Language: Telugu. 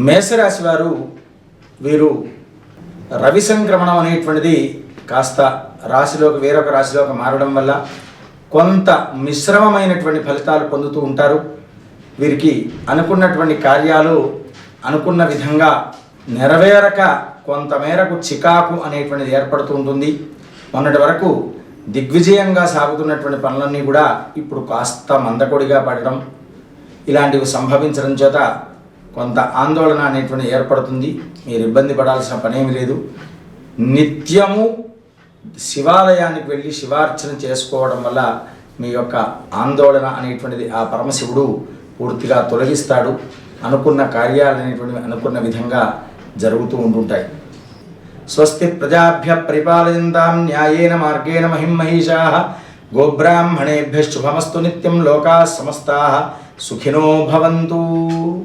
మేషరాశి వారు వీరు రవి సంక్రమణం అనేటువంటిది కాస్త రాశిలోకి వేరొక రాశిలోకి మారడం వల్ల కొంత మిశ్రమమైనటువంటి ఫలితాలు పొందుతూ ఉంటారు. వీరికి అనుకున్నటువంటి కార్యాలు అనుకున్న విధంగా నెరవేరక కొంతమేరకు చికాకు అనేటువంటిది ఏర్పడుతూ ఉంటుంది. మొన్నటి వరకు దిగ్విజయంగా సాగుతున్నటువంటి పనులన్నీ కూడా ఇప్పుడు కాస్త మందకొడిగా పడడం, ఇలాంటివి సంభవించడం చేత కొంత ఆందోళన అనేటువంటి ఏర్పడుతుంది. మీరు ఇబ్బంది పడాల్సిన పనేమి లేదు. నిత్యము శివాలయానికి వెళ్ళి శివార్చన చేసుకోవడం వల్ల మీ యొక్క ఆందోళన అనేటువంటిది ఆ పరమశివుడు పూర్తిగా తొలగిస్తాడు. అనుకున్న కార్యాలు అనేటువంటివి అనుకున్న విధంగా జరుగుతూ ఉంటుంటాయి. స్వస్తి ప్రజాభ్య పరిపాలయంతాం న్యాయేన మార్గేణ మహిమహీషాః గోబ్రాహ్మణేభ్యః శుభమస్తు నిత్యం లోకాః సమస్తాః సుఖినో భవంతు.